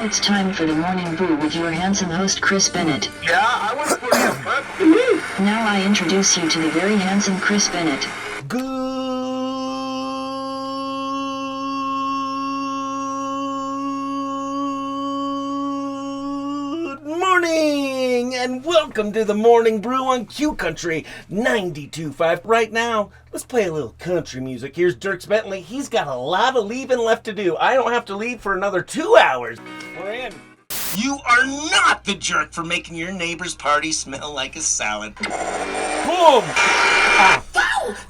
Now it's time for the Morning Brew with your handsome host Chris Bennett. Yeah, I was pretty impressed. Now I introduce you to the very handsome Chris Bennett. Good morning and welcome to the Morning Brew on Q Country 92.5. Right now, let's play a little country music. Here's Dierks Bentley. He's got a lot of leaving left to do. I don't have to leave for another 2 hours. We're in. You are not the jerk for making your neighbor's party smell like a salad. Boom!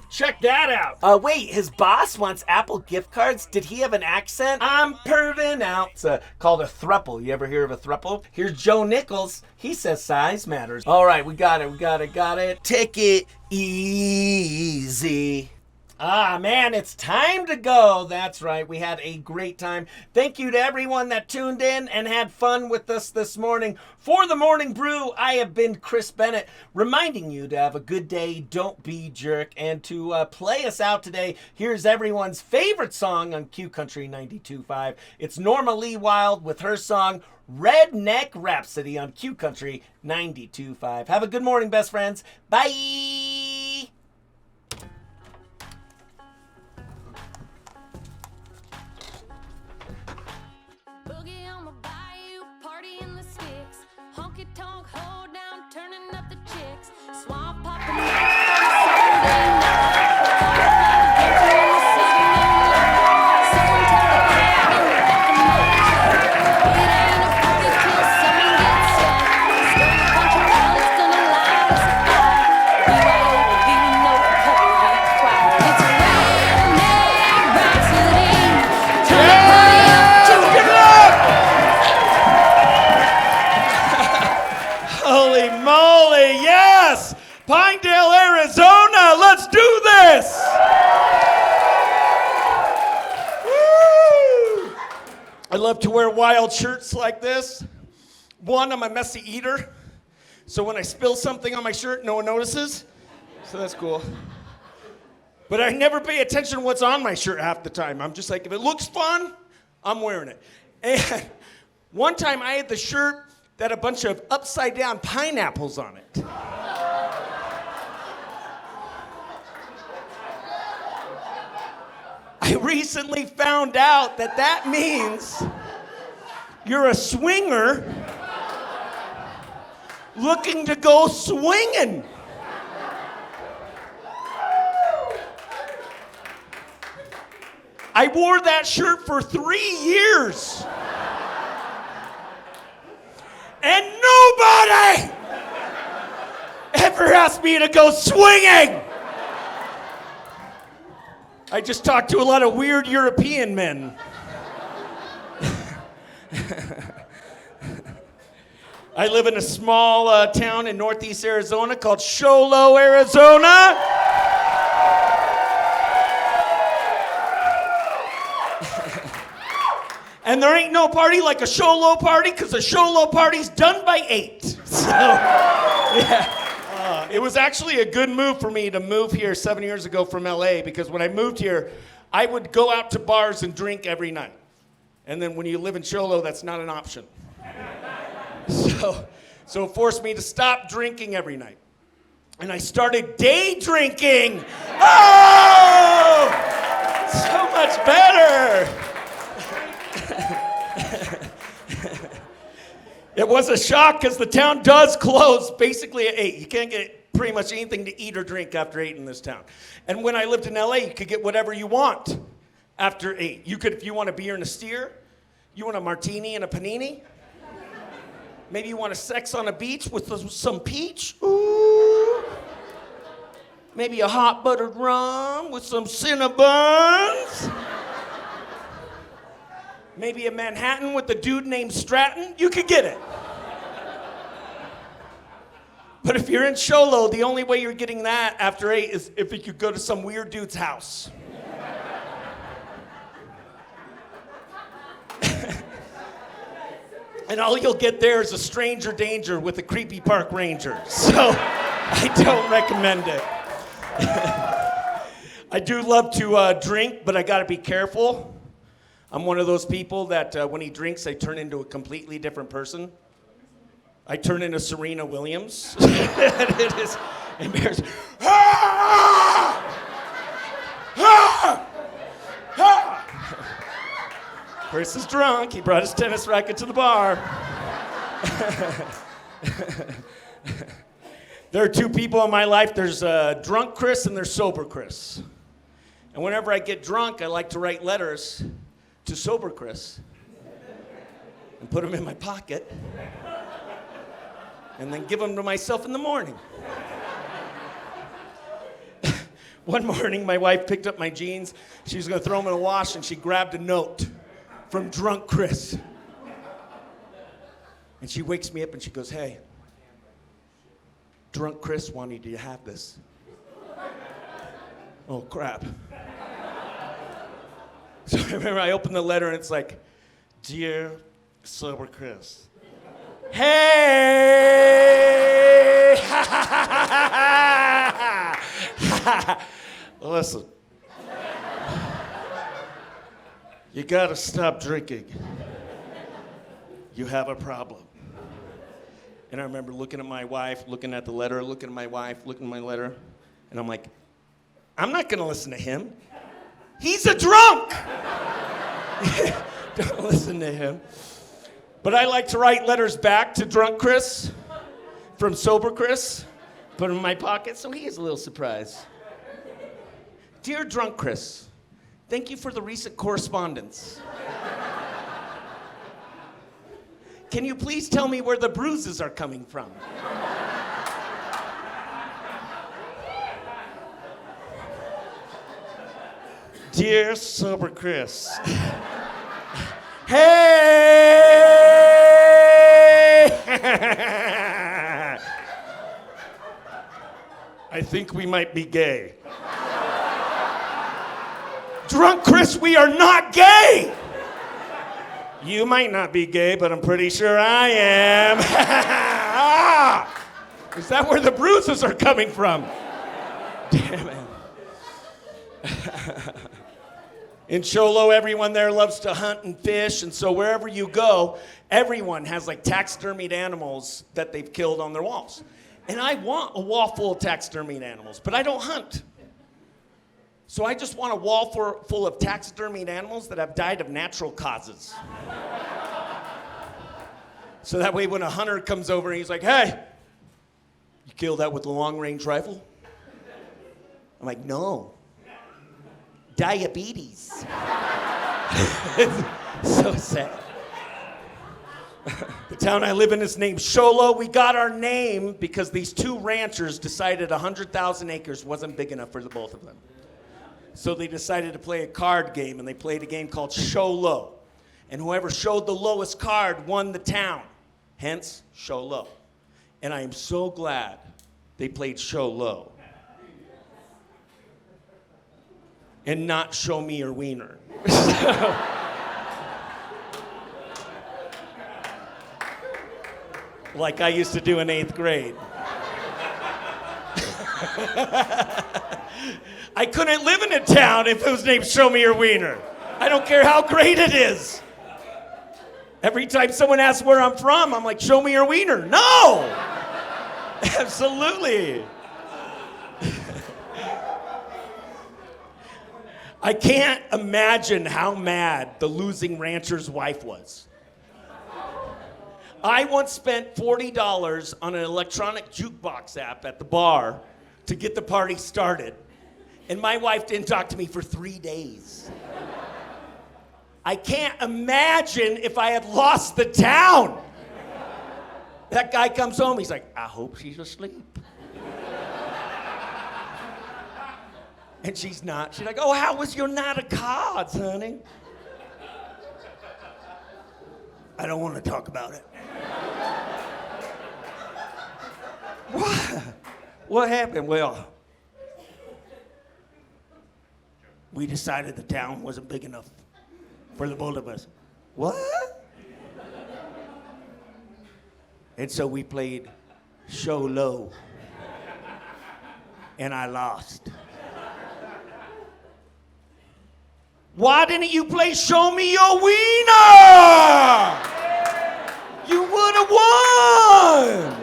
Check that out. Wait, his boss wants Apple gift cards? Did he have an accent? I'm perving out. It's called a thruple. You ever hear of a thruple? Here's Joe Nichols. He says size matters. All right, we got it. Take it easy. Ah, man, it's time to go. That's right. We had a great time. Thank you to everyone that tuned in and had fun with us this morning. For the Morning Brew, I have been Chris Bennett, reminding you to have a good day, don't be jerk, and to play us out today. Here's everyone's favorite song on Q Country 92.5. It's Norma Lee Wild with her song Redneck Rhapsody on Q Country 92.5. Have a good morning, best friends. Bye! Honky-tonk, hold down, turning up the chicks. Swamp Pinedale, Arizona, let's do this! Woo! I love to wear wild shirts like this. One, I'm a messy eater, so when I spill something on my shirt, no one notices. So that's cool. But I never pay attention to what's on my shirt half the time. I'm just like, if it looks fun, I'm wearing it. And one time I had the shirt that had a bunch of upside down pineapples on it. I recently found out that means you're a swinger looking to go swinging. I wore that shirt for 3 years. And nobody ever asked me to go swinging. I just talked to a lot of weird European men. I live in a small town in northeast Arizona called Sholo, Arizona. And there ain't no party like a Sholo party, because a Sholo party's done by 8. So, yeah. It was actually a good move for me to move here 7 years ago from LA, because when I moved here, I would go out to bars and drink every night. And then when you live in Cholo, that's not an option. So it forced me to stop drinking every night. And I started day drinking. Oh! So much better. It was a shock because the town does close basically at 8. You can't get pretty much anything to eat or drink after 8 in this town. And when I lived in LA, you could get whatever you want after 8. You could, if you want a beer and a steer, you want a martini and a panini. Maybe you want a sex on a beach with some peach. Ooh. Maybe a hot buttered rum with some Cinnabons. Maybe a Manhattan with a dude named Stratton. You could get it. But if you're in Sholo, the only way you're getting that after 8 is if you could go to some weird dude's house. And all you'll get there is a stranger danger with a creepy park ranger. So I don't recommend it. I do love to drink, but I gotta be careful. I'm one of those people that when he drinks, I turn into a completely different person. I turn into Serena Williams. It is embarrassing. Chris is drunk. He brought his tennis racket to the bar. There are two people in my life. There's drunk Chris and there's sober Chris. And whenever I get drunk, I like to write letters to sober Chris and put them in my pocket and then give them to myself in the morning. One morning, my wife picked up my jeans. She was going to throw them in the wash, and she grabbed a note from drunk Chris. And she wakes me up and she goes, "Hey, drunk Chris wanted you to have this." Oh, crap. So I remember I opened the letter and it's like, "Dear sober Chris, hey, listen, you gotta stop drinking. You have a problem." And I remember looking at my wife, looking at the letter, looking at my wife, looking at my letter, and I'm like, I'm not gonna listen to him. He's a drunk! Don't listen to him. But I like to write letters back to drunk Chris from sober Chris, put them in my pocket, so he is a little surprised. "Dear drunk Chris, thank you for the recent correspondence. Can you please tell me where the bruises are coming from? Dear sober Chris, hey! I think we might be gay." Drunk Chris, we are not gay! You might not be gay, but I'm pretty sure I am. Is that where the bruises are coming from? Damn it. In Cholo, everyone there loves to hunt and fish, and so wherever you go, everyone has like taxidermied animals that they've killed on their walls. And I want a wall full of taxidermied animals, but I don't hunt. So I just want a wall full of taxidermied animals that have died of natural causes. So that way when a hunter comes over and he's like, "Hey, you killed that with a long-range rifle?" I'm like, "No. Diabetes." It's so sad. The town I live in is named Cholo. We got our name because these two ranchers decided 100,000 acres wasn't big enough for the both of them. So they decided to play a card game, and they played a game called Cholo. And whoever showed the lowest card won the town. Hence, Cholo. And I am so glad they played Cholo. And not Show Me Your Wiener. Like I used to do in 8th grade. I couldn't live in a town if it was named Show Me Your Wiener. I don't care how great it is. Every time someone asks where I'm from, I'm like, "Show me your wiener." No! Absolutely. I can't imagine how mad the losing rancher's wife was. I once spent $40 on an electronic jukebox app at the bar to get the party started, and my wife didn't talk to me for 3 days. I can't imagine if I had lost the town. That guy comes home, he's like, "I hope she's asleep." And she's not. She's like, "Oh, how was your night of cards, honey?" "I don't want to talk about it." What happened? "Well, we decided the town wasn't big enough for the both of us." "What?" "And so we played Show Low. And I lost." Why didn't you play Show Me Your Wiener? You would have won.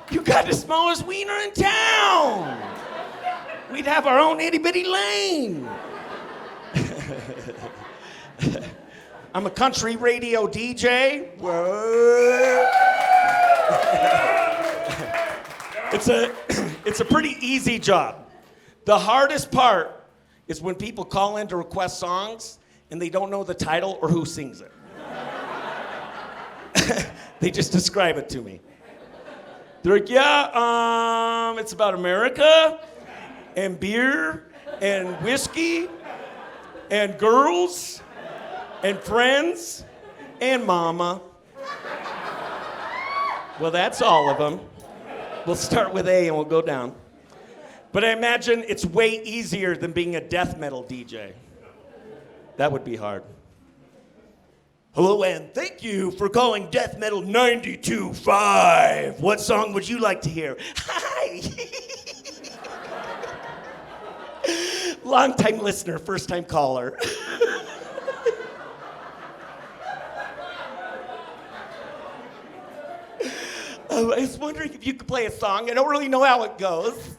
You got the smallest wiener in town. We'd have our own itty bitty lane. I'm a country radio DJ. Whoa. It's a pretty easy job. The hardest part is when people call in to request songs and they don't know the title or who sings it. They just describe it to me. They're like, yeah, it's about America and beer and whiskey and girls and friends and mama. Well, that's all of them. We'll start with A and we'll go down. But I imagine it's way easier than being a death metal DJ. That would be hard. Hello and thank you for calling Death Metal 92.5. What song would you like to hear? Hi. Long-time listener, first-time caller. I was wondering if you could play a song. I don't really know how it goes,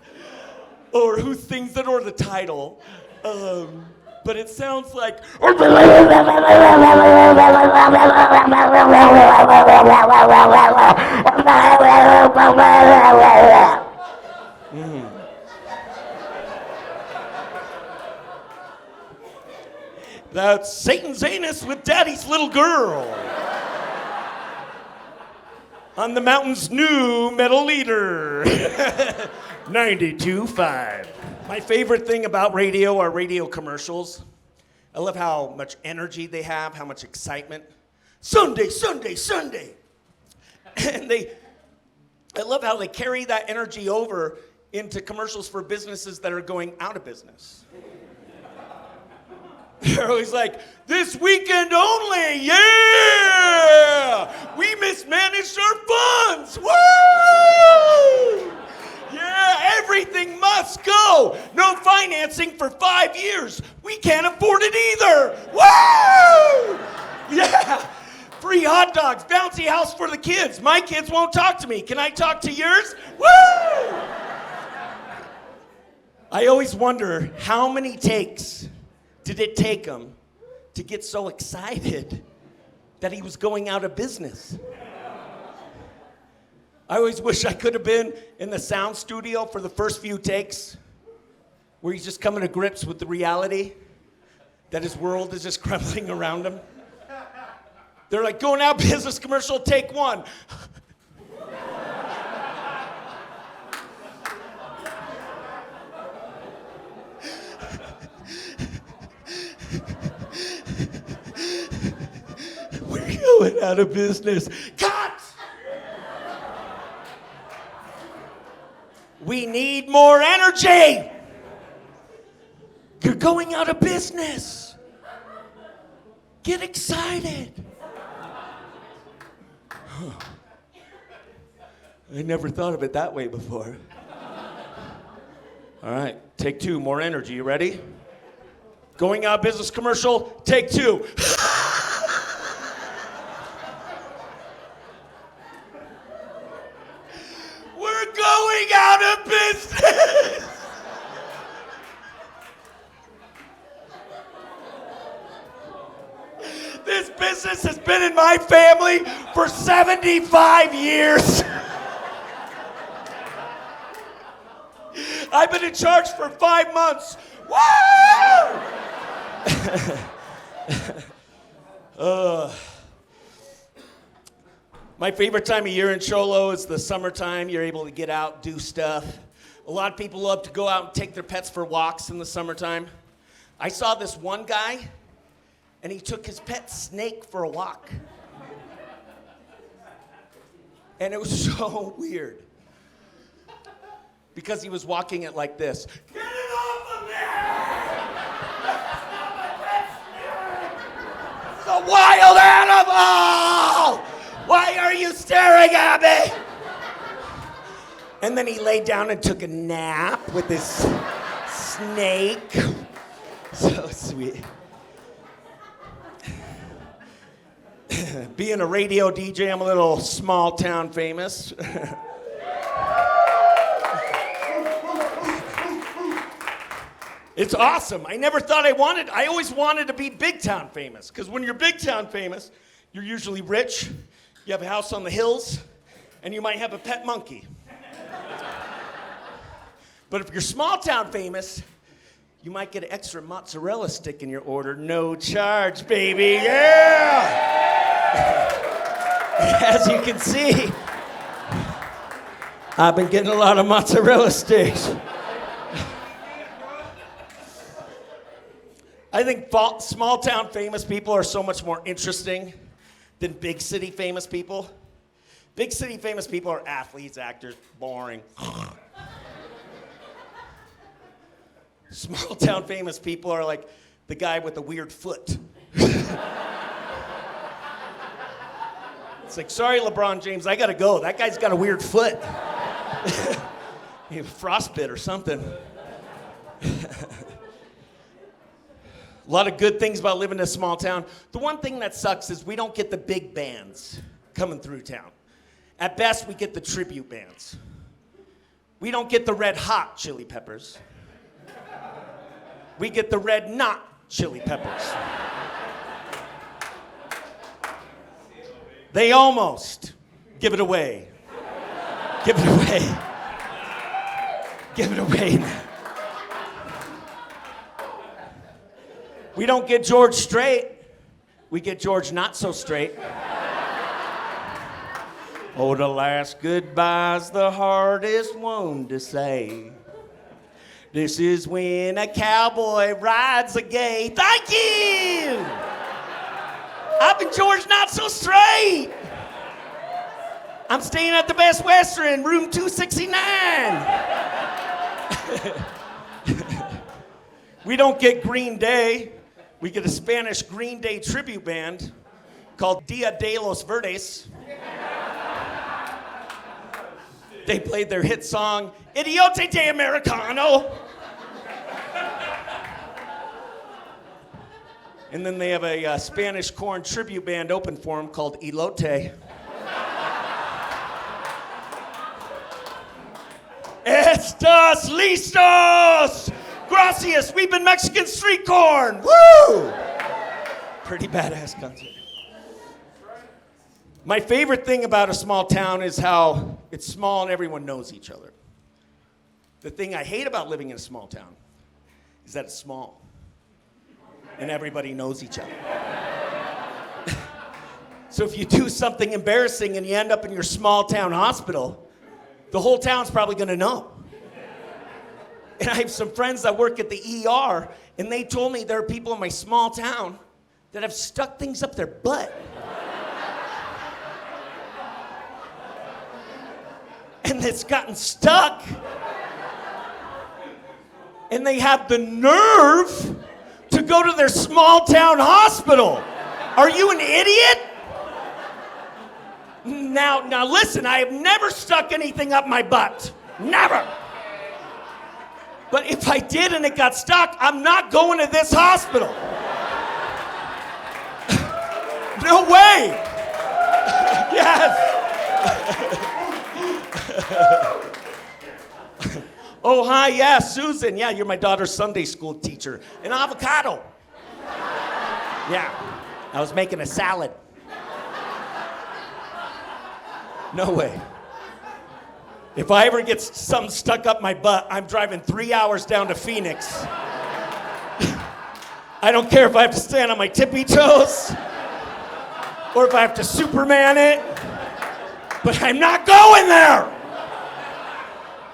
or who sings it, or the title. But it sounds like... That's Satan's anus with Daddy's little girl. On the mountain's new metal leader. 92.5. My favorite thing about radio are radio commercials. I love how much energy they have, how much excitement. Sunday, Sunday, Sunday. And I love how they carry that energy over into commercials for businesses that are going out of business. They're always like, this weekend only, yeah! We mismanaged our funds, woo! Yeah, everything must go. No financing for 5 years. We can't afford it either, woo! Yeah, free hot dogs, bouncy house for the kids. My kids won't talk to me. Can I talk to yours? Woo! I always wonder how many takes did it take him to get so excited that he was going out of business? I always wish I could have been in the sound studio for the first few takes, where he's just coming to grips with the reality that his world is just crumbling around him. They're like, going out business commercial, take one. We're going out of business. Cut! We need more energy. You're going out of business. Get excited. Huh. I never thought of it that way before. All right, take two, more energy. You ready? Going out of business commercial, take two. We're going out of business. This business has been in my family for 75 years. I've been in charge for 5 months. Woo! My favorite time of year in Cholo is the summertime. You're able to get out, do stuff. A lot of people love to go out and take their pets for walks in the summertime. I saw this one guy, and he took his pet snake for a walk. And it was so weird. Because he was walking it like this. Get it off of me! It's a wild animal! Why are you staring at me? And then he laid down and took a nap with his snake. So Sweet. Being a radio DJ, I'm a little small town famous. It's awesome. I never thought I always wanted to be big town famous. Because when you're big town famous, you're usually rich, you have a house on the hills, and you might have a pet monkey. But if you're small town famous, you might get an extra mozzarella stick in your order. No charge, baby. Yeah! As you can see, I've been getting a lot of mozzarella sticks. I think small town famous people are so much more interesting than big city famous people. Big city famous people are athletes, actors, boring. Small town famous people are like the guy with the weird foot. It's like, sorry, LeBron James, I gotta go. That guy's got a weird foot. Frostbite or something. A lot of good things about living in a small town. The one thing that sucks is we don't get the big bands coming through town. At best, we get the tribute bands. We don't get the Red Hot Chili Peppers. We get the Red Not Chili Peppers. They almost give it away. Give it away. Give it away. We don't get George straight. We get George not so straight. Oh, the last goodbye's the hardest one to say. This is when a cowboy rides a gay. Thank you! I've been George not so straight. I'm staying at the Best Western, room 269. We don't get Green Day. We get a Spanish Green Day tribute band called Dia de los Verdes. They played their hit song, Idiote de Americano. And then they have a Spanish corn tribute band open for them called Elote. Estos listos! Gracias, we've been Mexican street corn! Woo! Pretty badass concert. My favorite thing about a small town is how it's small and everyone knows each other. The thing I hate about living in a small town is that it's small and everybody knows each other. So if you do something embarrassing and you end up in your small town hospital, the whole town's probably gonna know. And I have some friends that work at the ER, and they told me there are people in my small town that have stuck things up their butt. And it's gotten stuck. And they have the nerve to go to their small town hospital. Are you an idiot? Now listen, I have never stuck anything up my butt. Never. But if I did and it got stuck, I'm not going to this hospital. No way. Yes. Oh, hi, yeah, Susan. Yeah, you're my daughter's Sunday school teacher. An avocado. Yeah, I was making a salad. No way. If I ever get something stuck up my butt, I'm driving 3 hours down to Phoenix. I don't care if I have to stand on my tippy toes or if I have to Superman it, but I'm not going there.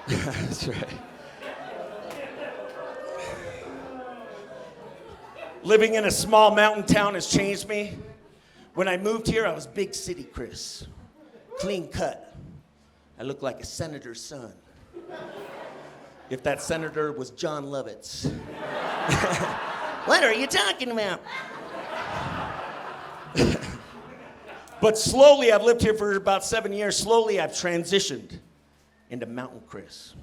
That's right. Living in a small mountain town has changed me. When I moved here, I was big city Chris. Clean cut. I look like a senator's son. If that senator was John Lovitz. What are you talking about? But slowly, I've lived here for about 7 years. Slowly, I've transitioned into Mountain Chris.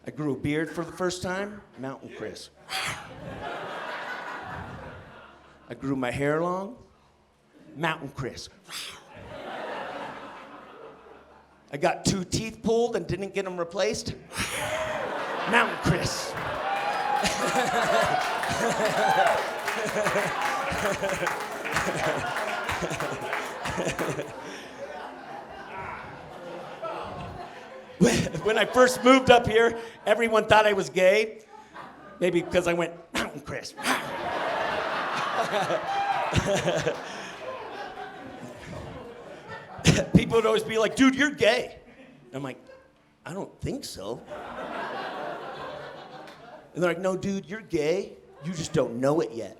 I grew a beard for the first time, Mountain Chris. I grew my hair long, Mountain Chris. I got 2 teeth pulled and didn't get them replaced, Mountain Chris. When I first moved up here, everyone thought I was gay. Maybe because I went, Mountain Chris. People would always be like, dude, you're gay. I'm like, I don't think so. And they're like, no, dude, you're gay. You just don't know it yet.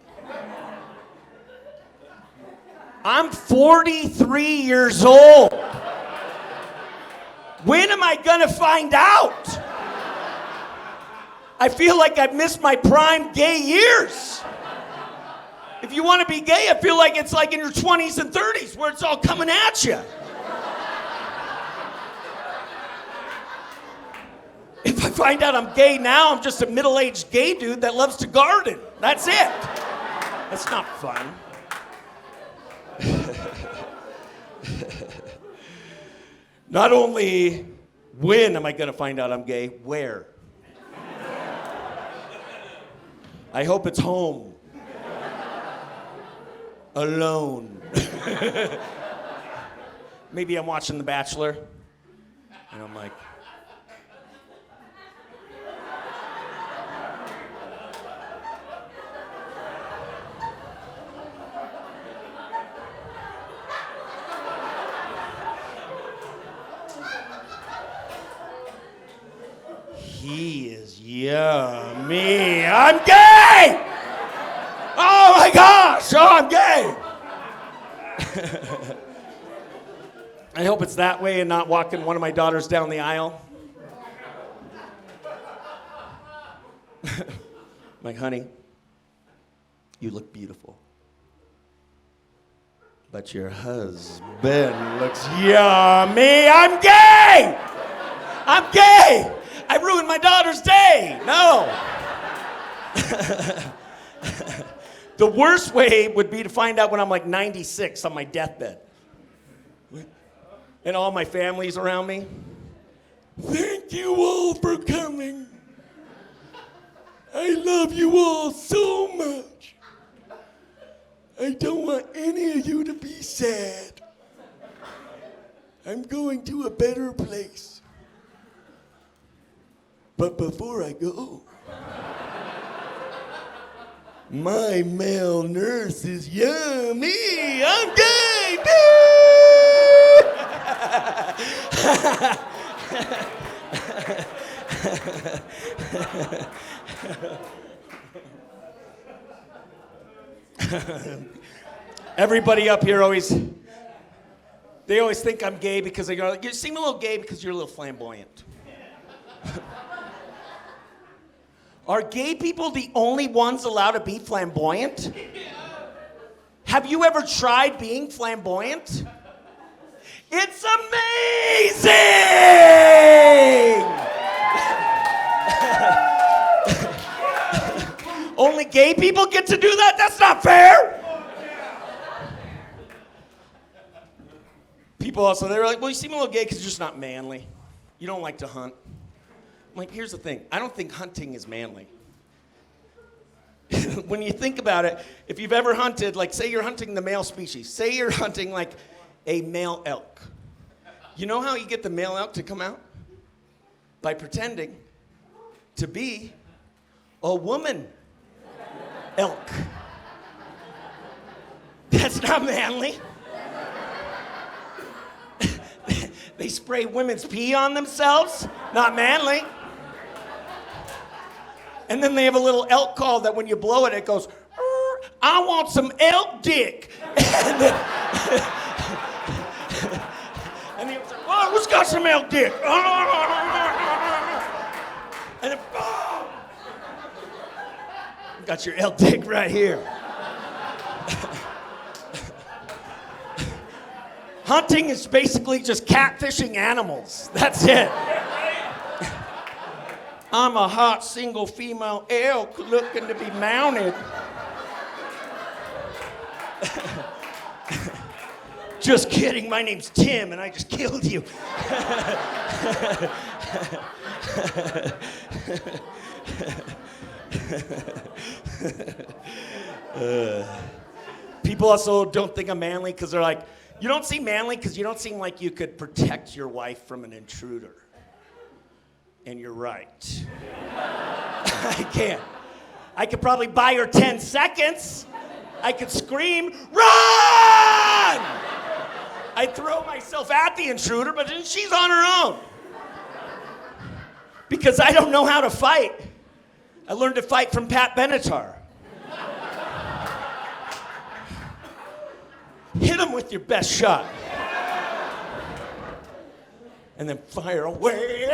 I'm 43 years old. When am I gonna find out? I feel like I've missed my prime gay years. If you want to be gay, I feel like it's like in your 20s and 30s where it's all coming at you. If I find out I'm gay now, I'm just a middle-aged gay dude that loves to garden. That's it. That's not fun. Not only when am I going to find out I'm gay, where? I hope it's home. Alone. Maybe I'm watching The Bachelor, and I'm like, he is yummy. I'm gay! Oh my gosh! Oh, I'm gay! I hope it's that way and not walking one of my daughters down the aisle. I'm like, honey, you look beautiful. But your husband looks yummy. I'm gay! I'm gay! I ruined my daughter's day. No. The worst way would be to find out when I'm like 96 on my deathbed. And all my family's around me. Thank you all for coming. I love you all so much. I don't want any of you to be sad. I'm going to a better place. But before I go, my male nurse is yummy. I'm gay. Everybody up here always think I'm gay because they go, you seem a little gay because you're a little flamboyant. Are gay people the only ones allowed to be flamboyant? Have you ever tried being flamboyant? It's amazing! Only gay people get to do that? That's not fair! People also, they're like, well, you seem a little gay because you're just not manly. You don't like to hunt. I'm like, here's the thing. I don't think hunting is manly. When you think about it, if you've ever hunted, like say you're hunting the male species, say you're hunting like a male elk. You know how you get the male elk to come out? By pretending to be a woman elk. That's not manly. They spray women's pee on themselves. Not manly. And then they have a little elk call that when you blow it, it goes, I want some elk dick. And he was like, oh, who's got some elk dick? And then, oh, got your elk dick right here. Hunting is basically just catfishing animals. That's it. I'm a hot single female elk looking to be mounted. Just kidding, my name's Tim and I just killed you. People also don't think I'm manly because they're like, you don't seem manly because you don't seem like you could protect your wife from an intruder. And you're right. I can't. I could probably buy her 10 seconds. I could scream, run! I'd throw myself at the intruder, but then she's on her own. Because I don't know how to fight. I learned to fight from Pat Benatar. Hit him with your best shot. And then fire away.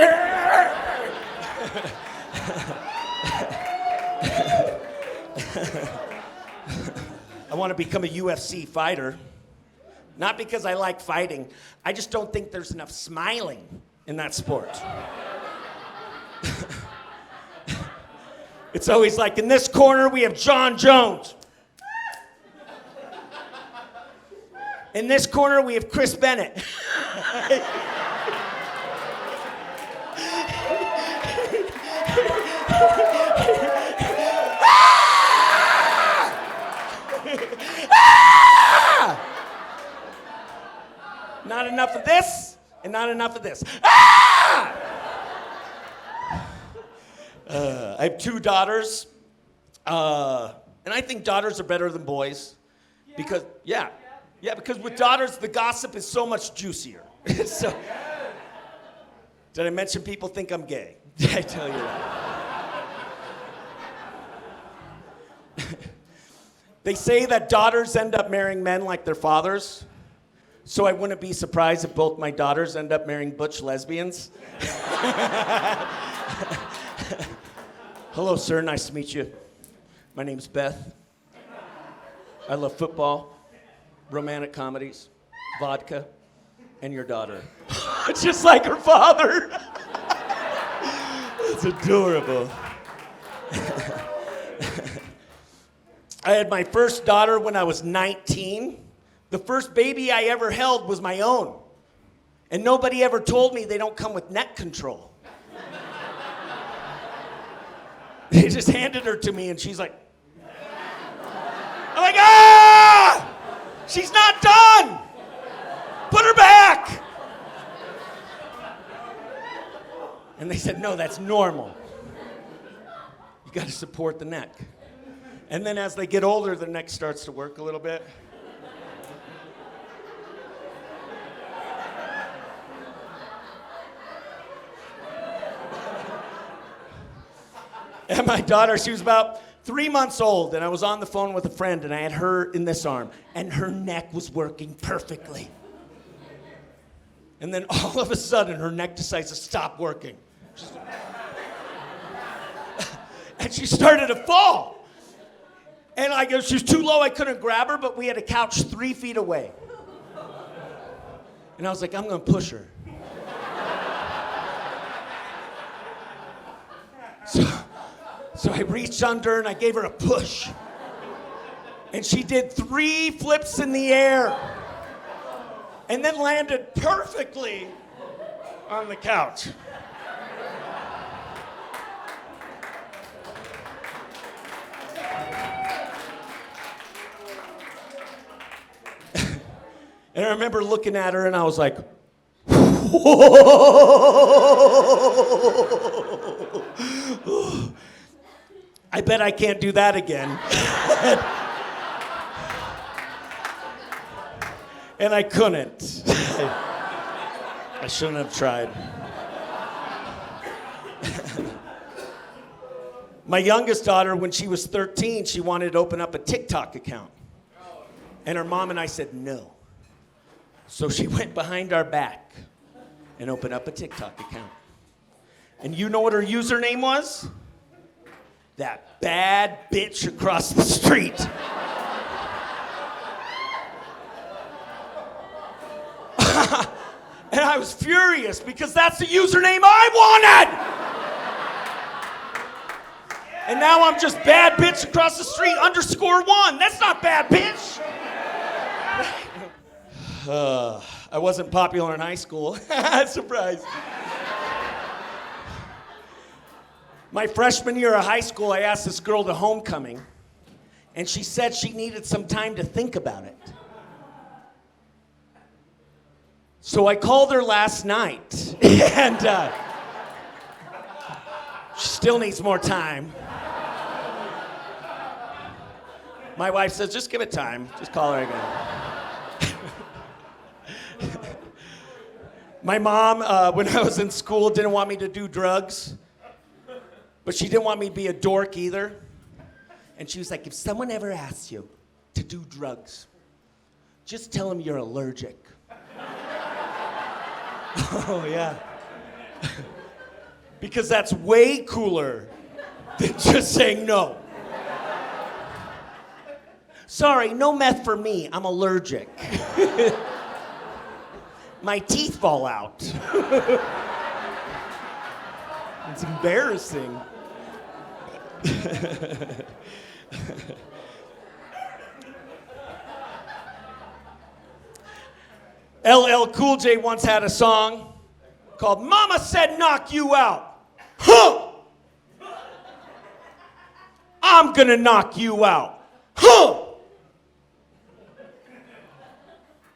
I want to become a UFC fighter. Not because I like fighting. I just don't think there's enough smiling in that sport. It's always like, in this corner we have John Jones. In this corner we have Chris Bennett. Not enough of this, and not enough of this. Ah! I have 2 daughters, and I think daughters are better than boys, because because with daughters the gossip is so much juicier. So, did I mention people think I'm gay? Did I tell you that? They say that daughters end up marrying men like their fathers. So I wouldn't be surprised if both my daughters end up marrying butch lesbians. Hello, sir. Nice to meet you. My name's Beth. I love football, romantic comedies, vodka, and your daughter. Just like her father. It's adorable. I had my first daughter when I was 19. The first baby I ever held was my own. And nobody ever told me they don't come with neck control. They just handed her to me and she's like, I'm like, ah! She's not done! Put her back! And they said, no, that's normal. You gotta support the neck. And then as they get older, the neck starts to work a little bit. And my daughter, she was about 3 months old, and I was on the phone with a friend, and I had her in this arm, and her neck was working perfectly. And then all of a sudden, her neck decides to stop working. And she started to fall. And I guess she was too low, I couldn't grab her, but we had a couch 3 feet away. And I was like, I'm gonna push her. So I reached under her and I gave her a push. And she did 3 flips in the air. And then landed perfectly on the couch. And I remember looking at her and I was like, whoa. I bet I can't do that again. And I couldn't. I shouldn't have tried. My youngest daughter, when she was 13, she wanted to open up a TikTok account. And her mom and I said no. So she went behind our back and opened up a TikTok account. And you know what her username was? That bad bitch across the street. And I was furious because that's the username I wanted! And now I'm just bad bitch across the street, _1. That's not bad bitch. I wasn't popular in high school. Surprise. My freshman year of high school, I asked this girl to homecoming, and she said she needed some time to think about it. So I called her last night, and she still needs more time. My wife says, just give it time. Just call her again. My mom, when I was in school, didn't want me to do drugs, but she didn't want me to be a dork either. And she was like, if someone ever asks you to do drugs, just tell them you're allergic. Oh, yeah. Because that's way cooler than just saying no. Sorry, no meth for me. I'm allergic. My teeth fall out. It's embarrassing. LL Cool J once had a song called Mama Said Knock You Out. Huh! I'm gonna knock you out. Huh!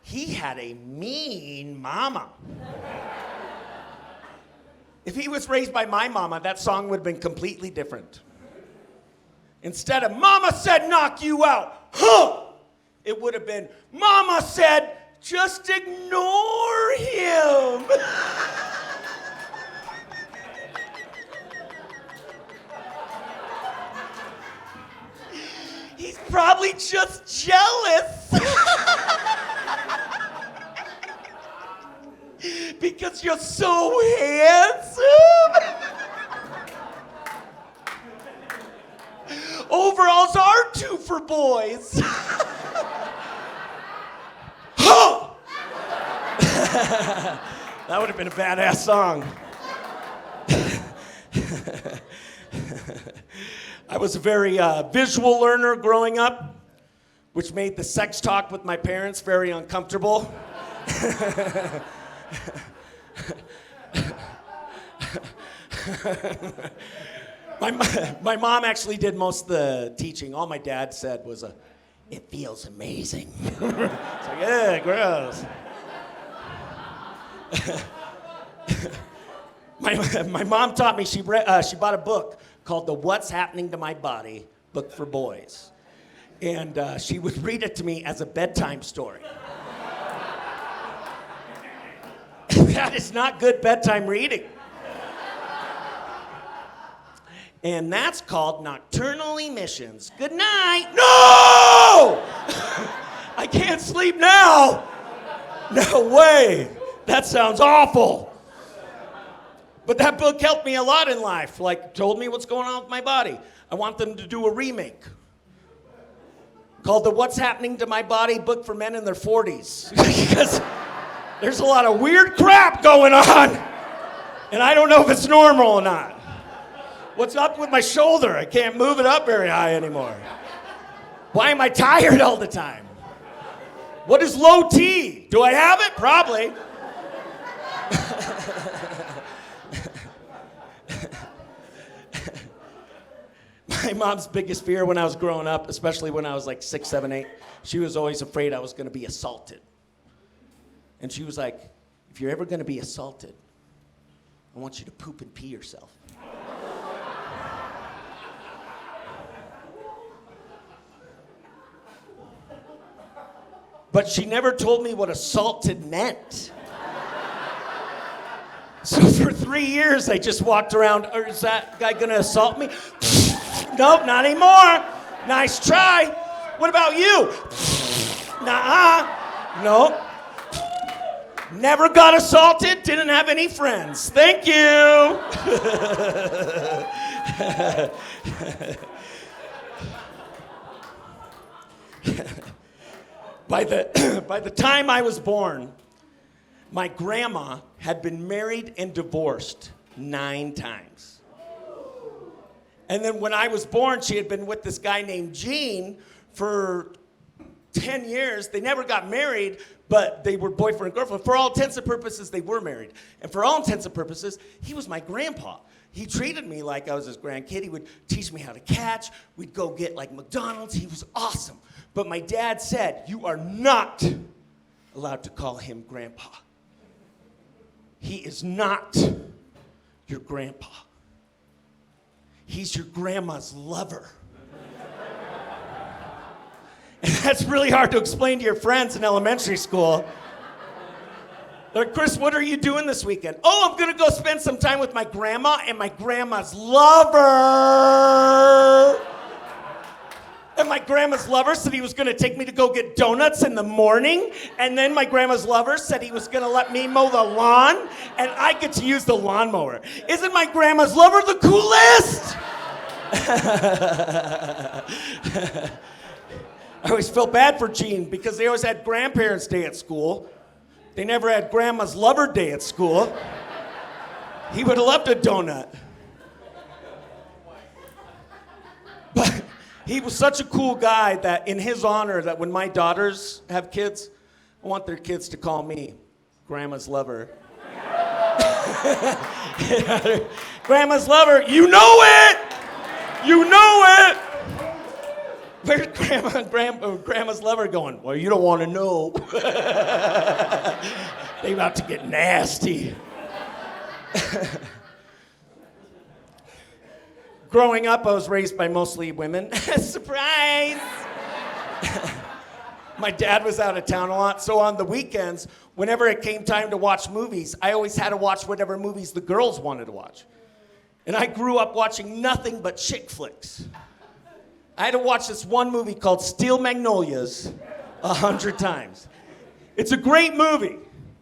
He had a mean mama. If he was raised by my mama, that song would have been completely different. Instead of Mama Said Knock You Out, huh! It would have been Mama Said just ignore him. He's probably just jealous. Because you're so handsome. Overalls are 2 for boys. That would have been a badass song. I was a very visual learner growing up, which made the sex talk with my parents very uncomfortable. My mom actually did most of the teaching. All my dad said was, it feels amazing. It's like, yeah, gross. My mom taught me, she bought a book called the What's Happening to My Body book for boys. And she would read it to me as a bedtime story. That is not good bedtime reading. And that's called nocturnal emissions. Good night. No! I can't sleep now. No way. That sounds awful. But that book helped me a lot in life. Like, told me what's going on with my body. I want them to do a remake called the What's Happening to My Body book for men in their 40s. Because there's a lot of weird crap going on. And I don't know if it's normal or not. What's up with my shoulder? I can't move it up very high anymore. Why am I tired all the time? What is low T? Do I have it? Probably. My mom's biggest fear when I was growing up, especially when I was like 6, 7, 8, she was always afraid I was going to be assaulted. And she was like, if you're ever going to be assaulted, I want you to poop and pee yourself. But she never told me what assaulted meant. So for 3 years, I just walked around, is that guy gonna assault me? Nope, not anymore. Nice try. What about you? Nuh-uh. Nope. Never got assaulted, didn't have any friends. Thank you. By the time I was born, my grandma had been married and divorced 9 times. And then when I was born, she had been with this guy named Gene for 10 years. They never got married, but they were boyfriend and girlfriend. For all intents and purposes, they were married. And for all intents and purposes, he was my grandpa. He treated me like I was his grandkid. He would teach me how to catch. We'd go get like McDonald's. He was awesome. But my dad said, you are not allowed to call him grandpa. He is not your grandpa. He's your grandma's lover. And that's really hard to explain to your friends in elementary school. They're like, Chris, what are you doing this weekend? Oh, I'm gonna go spend some time with my grandma and my grandma's lover. And my grandma's lover said he was gonna take me to go get donuts in the morning. And then my grandma's lover said he was gonna let me mow the lawn. And I get to use the lawnmower. Isn't my grandma's lover the coolest? I always felt bad for Gene because they always had grandparents' day at school. They never had grandma's lover day at school. He would have loved a donut. But he was such a cool guy that in his honor, that when my daughters have kids, I want their kids to call me grandma's lover. Grandma's lover, you know it! You know it! Where's grandma's lover going? Well, you don't want to know. They about to get nasty. Growing up, I was raised by mostly women. Surprise! My dad was out of town a lot, so on the weekends, whenever it came time to watch movies, I always had to watch whatever movies the girls wanted to watch. And I grew up watching nothing but chick flicks. I had to watch this one movie called Steel Magnolias 100 times. It's a great movie,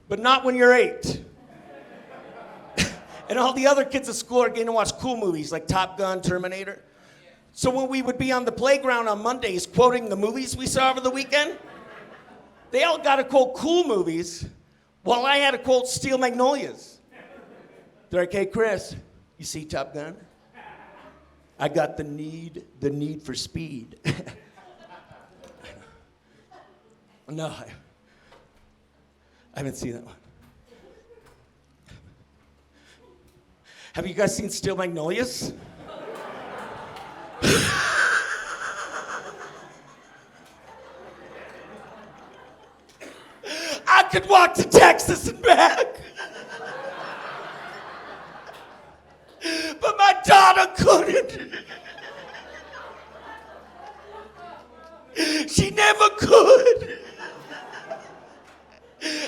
but not when you're 8. And all the other kids at school are getting to watch cool movies like Top Gun, Terminator. So when we would be on the playground on Mondays quoting the movies we saw over the weekend, they all got to quote cool movies while I had to quote Steel Magnolias. They're like, hey, Chris, you see Top Gun? I got the need for speed. No, I haven't seen that one. Have you guys seen Steel Magnolias? I could walk to Texas and back. But my daughter couldn't. She never could.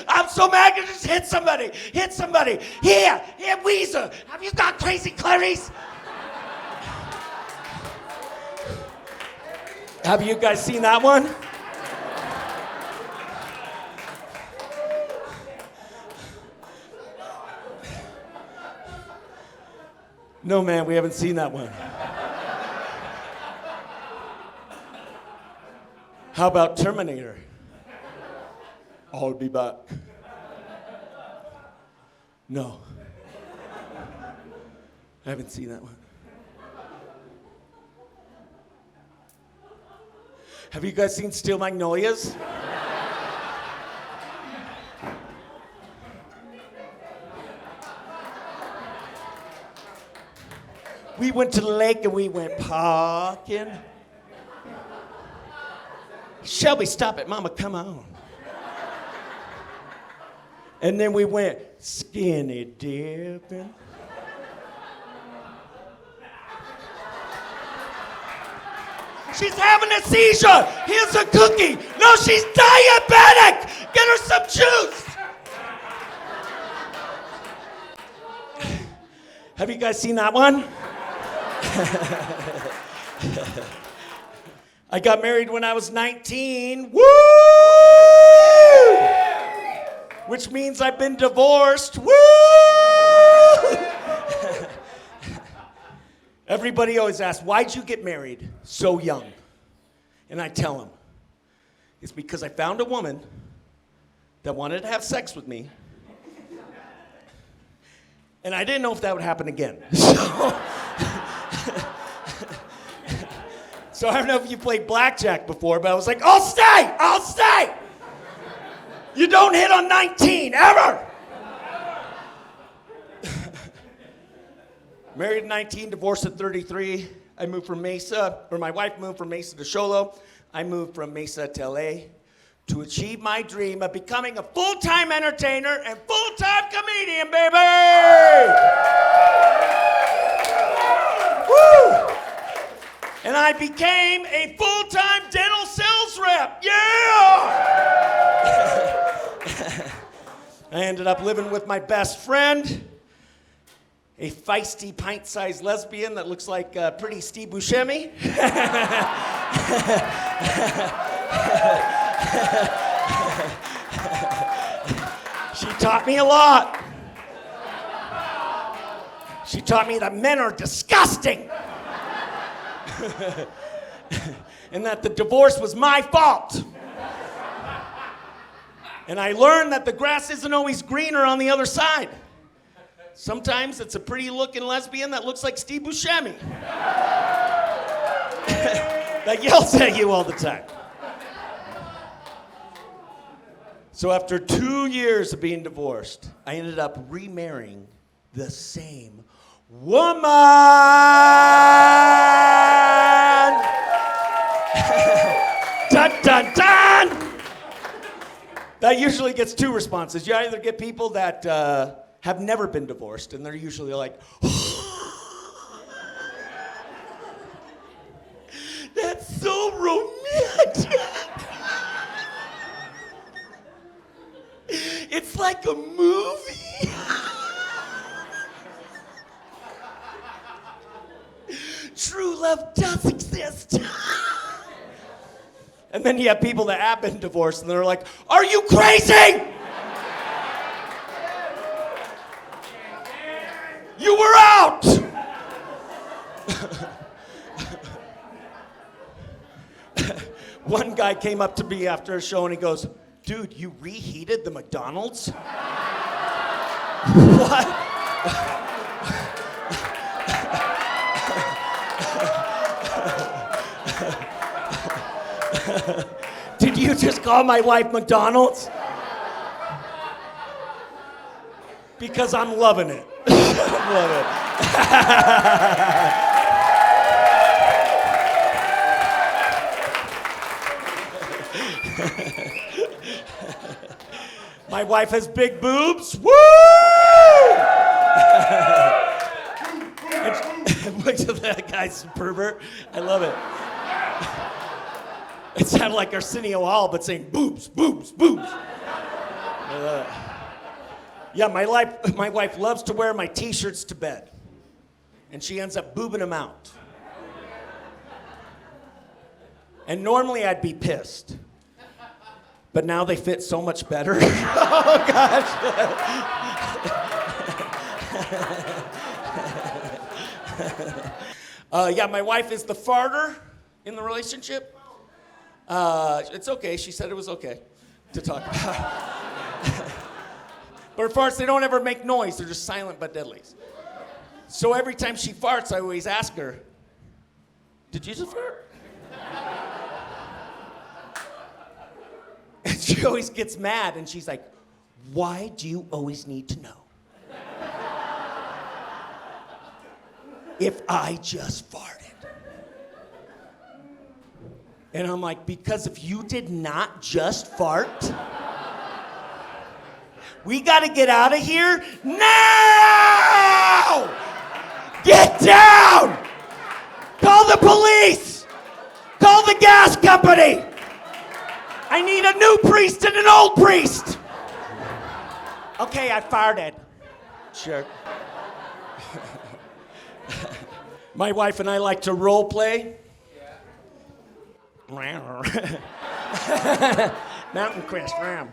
I'm so mad I just hit somebody. Hit somebody. Here, Weezer. Have you got crazy Clarice? Have you guys seen that one? No, man, we haven't seen that one. How about Terminator? I'll be back. No. I haven't seen that one. Have you guys seen Steel Magnolias? We went to the lake and we went parking. Shelby, stop it. Mama, come on. And then we went skinny dipping. She's having a seizure. Here's a cookie. No, she's diabetic. Get her some juice. Have you guys seen that one? I got married when I was 19. Woo! Which means I've been divorced. Woo! Everybody always asks, why'd you get married so young? And I tell them, it's because I found a woman that wanted to have sex with me. And I didn't know if that would happen again. So I don't know if you played blackjack before, but I was like, I'll stay! I'll stay! You don't hit on 19, ever! Married at 19, divorced at 33. I moved from Mesa, or my wife moved from Mesa to Sholo. I moved from Mesa to LA to achieve my dream of becoming a full-time entertainer and full-time comedian, baby! Woo! And I became a full-time dental sales rep. Yeah! I ended up living with my best friend, a feisty pint-sized lesbian that looks like pretty Steve Buscemi. She taught me a lot. She taught me that men are disgusting. And that the divorce was my fault. And I learned that the grass isn't always greener on the other side. Sometimes it's a pretty looking lesbian that looks like Steve Buscemi. That yells at you all the time. So after 2 years of being divorced, I ended up remarrying the same woman. Dun, dun, dun! That usually gets two responses. You either get people that have never been divorced, and they're usually like, that's so romantic. It's like a movie. True love does exist. And then you have people that have been divorced and they're like, are you crazy? You were out. One guy came up to me after a show and he goes, dude, you reheated the McDonald's? What? Did you just call my wife McDonald's? Because I'm loving it. I'm loving it. My wife has big boobs. Woo! Look at that guy's pervert. I love it. It sounded like Arsenio Hall, but saying boobs, boobs, boobs. Yeah, my wife loves to wear my t-shirts to bed. And she ends up boobing them out. And normally I'd be pissed. But now they fit so much better. Oh, gosh. Yeah, my wife is the farter in the relationship. It's okay. She said it was okay to talk about. But her farts, they don't ever make noise. They're just silent but deadly. So every time she farts, I always ask her, did you just fart? And she always gets mad, and she's like, why do you always need to know? If I just farted. And I'm like, because if you did not just fart, we gotta get out of here now! Get down! Call the police! Call the gas company! I need a new priest and an old priest! Okay, I farted. Sure. My wife and I like to role play. Mountain Crest Ram.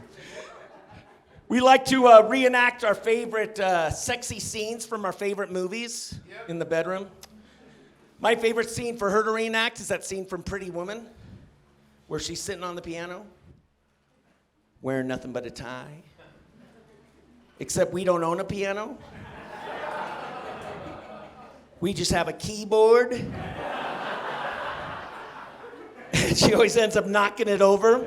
We like to reenact our favorite sexy scenes from our favorite movies in the bedroom. My favorite scene for her to reenact is that scene from Pretty Woman, where she's sitting on the piano, wearing nothing but a tie. Except we don't own a piano. We just have a keyboard And she always ends up knocking it over.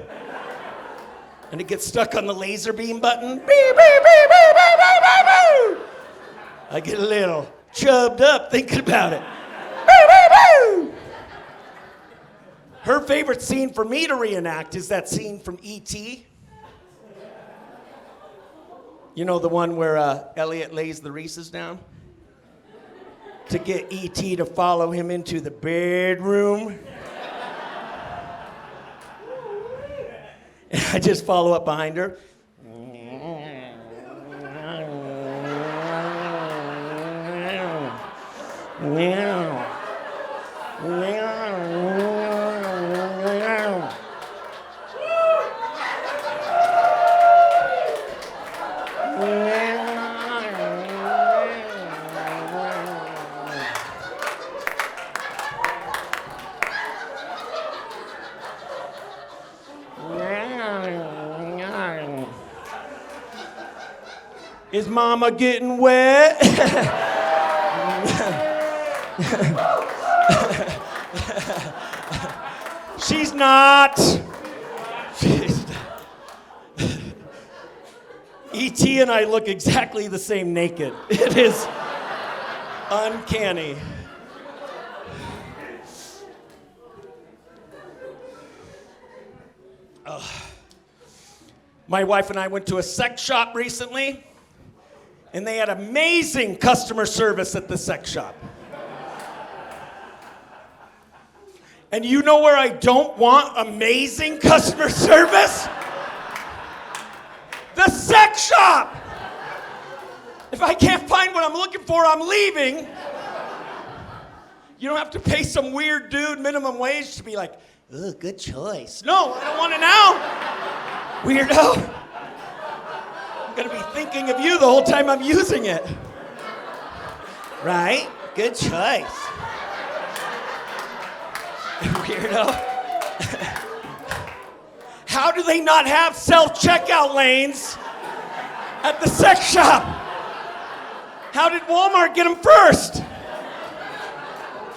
And it gets stuck on the laser beam button. Beep, beep, beep, beep, beep, beep, beep, beep. I get a little chubbed up thinking about it. Beep, beep, beep. Her favorite scene for me to reenact is that scene from E.T. You know, the one where Elliot lays the Reese's down? To get E.T. to follow him into the bedroom. And I just follow up behind her. Is mama getting wet? She's not. E.T. and I look exactly the same naked. It is uncanny. My wife and I went to a sex shop recently, and they had amazing customer service at the sex shop. And you know where I don't want amazing customer service? The sex shop! If I can't find what I'm looking for, I'm leaving. You don't have to pay some weird dude minimum wage to be like, "Ooh, good choice." No, I don't want it now. Weirdo. I'm gonna be thinking of you the whole time I'm using it. Right? Good choice. Weirdo. How do they not have self-checkout lanes at the sex shop? How did Walmart get them first?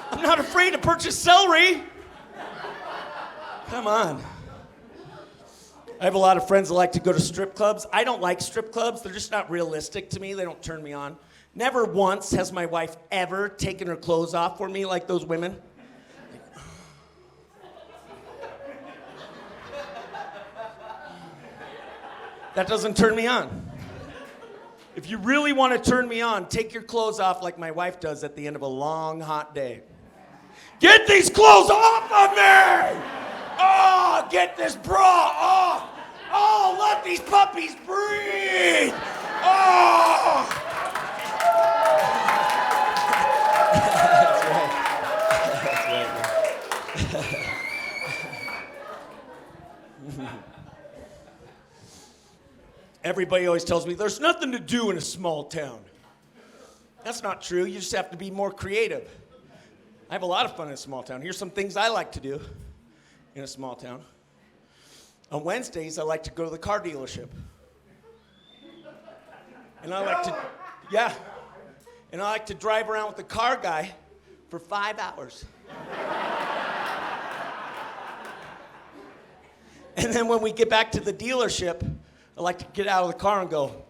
I'm not afraid to purchase celery. Come on. I have a lot of friends that like to go to strip clubs. I don't like strip clubs. They're just not realistic to me. They don't turn me on. Never once has my wife ever taken her clothes off for me like those women. That doesn't turn me on. If you really want to turn me on, take your clothes off like my wife does at the end of a long, hot day. Get these clothes off of me! Oh, get this bra off! Oh, let these puppies breathe! Oh! That's right. That's right. Everybody always tells me there's nothing to do in a small town. That's not true. You just have to be more creative. I have a lot of fun in a small town. Here's some things I like to do in a small town. On Wednesdays, I like to go to the car dealership. And I like to, and I like to drive around with the car guy for 5 hours. And then when we get back to the dealership, I like to get out of the car and go,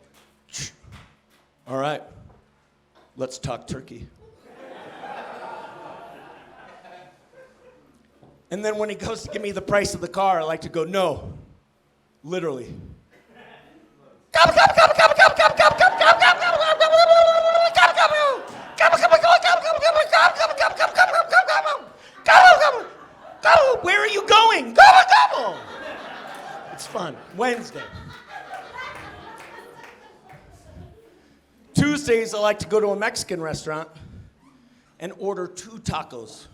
"All right, let's talk turkey." And then when he goes to give me the price of the car, I like to go, "No, literally." Where are you going? It's fun. Wednesday. Tuesdays, I like to go to a Mexican restaurant and order 2 tacos.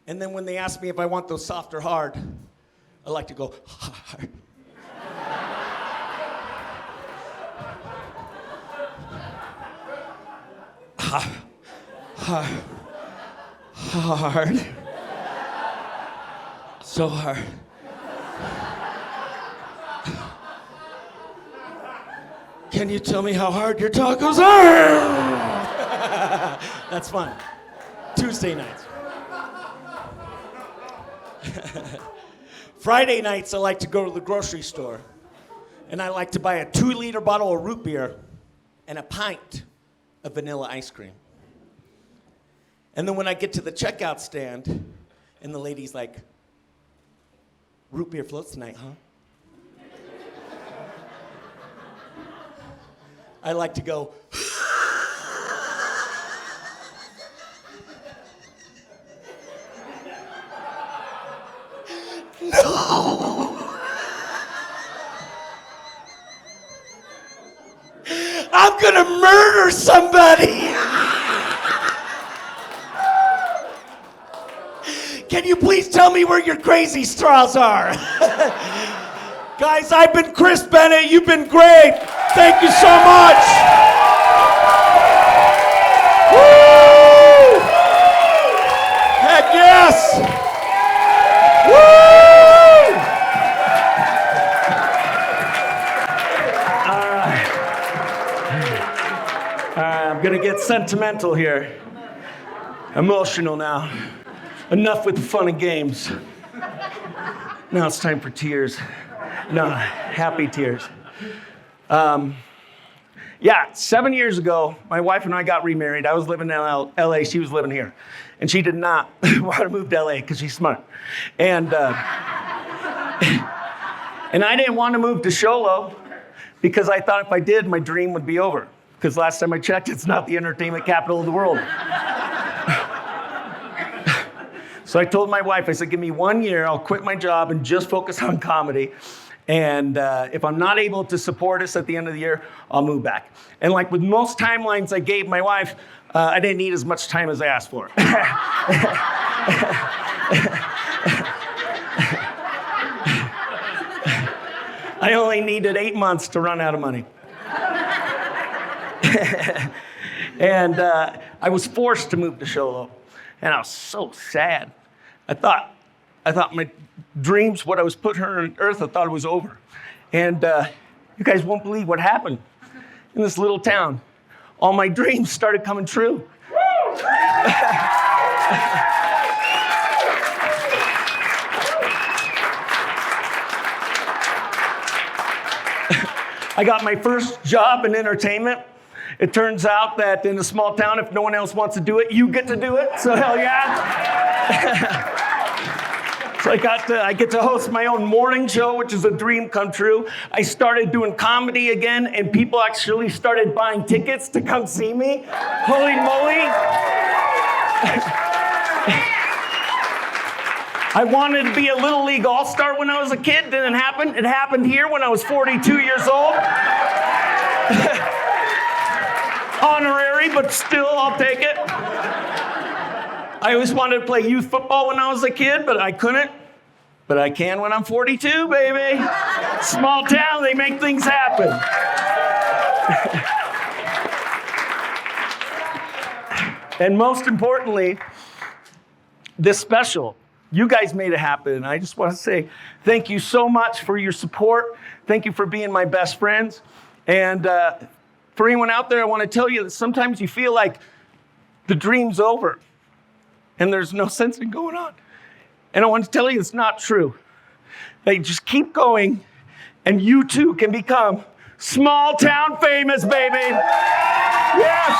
And then when they ask me if I want those soft or hard, I like to go, hard. Hard. So hard. Can you tell me how hard your tacos are? That's fun. Tuesday nights. Friday nights, I like to go to the grocery store, and I like to buy a 2-liter bottle of root beer and a pint of vanilla ice cream. And then when I get to the checkout stand, and the lady's like, root beer floats tonight, huh? I like to go, I'm gonna murder somebody. Can you please tell me where your crazy straws are? Guys, I've been Chris Bennett. You've been great. Thank you so much. Woo! Heck yes. Woo! I'm gonna get sentimental here. Emotional now. Enough with the fun and games. Now it's time for tears. No, happy tears. 7 years ago, my wife and I got remarried. I was living in LA, she was living here. And she did not want to move to LA because she's smart. And I didn't want to move to Sholo because I thought if I did, my dream would be over. Because last time I checked, it's not the entertainment capital of the world. So I told my wife, I said, give me 1 year, I'll quit my job and just focus on comedy. And if I'm not able to support us at the end of the year, I'll move back. And like with most timelines I gave my wife, I didn't need as much time as I asked for. I only needed 8 months to run out of money. And I was forced to move to Sholo. And I was so sad. I thought my dreams, what I was putting her on earth, I thought it was over. And you guys won't believe what happened in this little town. All my dreams started coming true. I got my first job in entertainment. It turns out that in a small town, if no one else wants to do it, you get to do it. So hell yeah. So I get to host my own morning show, which is a dream come true. I started doing comedy again, and people actually started buying tickets to come see me. Holy moly. I wanted to be a Little League All-Star when I was a kid. Didn't happen. It happened here when I was 42 years old. Honorary, but still, I'll take it. I always wanted to play youth football when I was a kid, but I couldn't. But I can when I'm 42, baby. Small town, they make things happen. And most importantly, this special, you guys made it happen. And I just want to say thank you so much for your support. Thank you for being my best friends. And for anyone out there, I want to tell you that sometimes you feel like the dream's over and there's no sense in going on. And I want to tell you it's not true. They just keep going and you too can become small town famous, baby. Yes.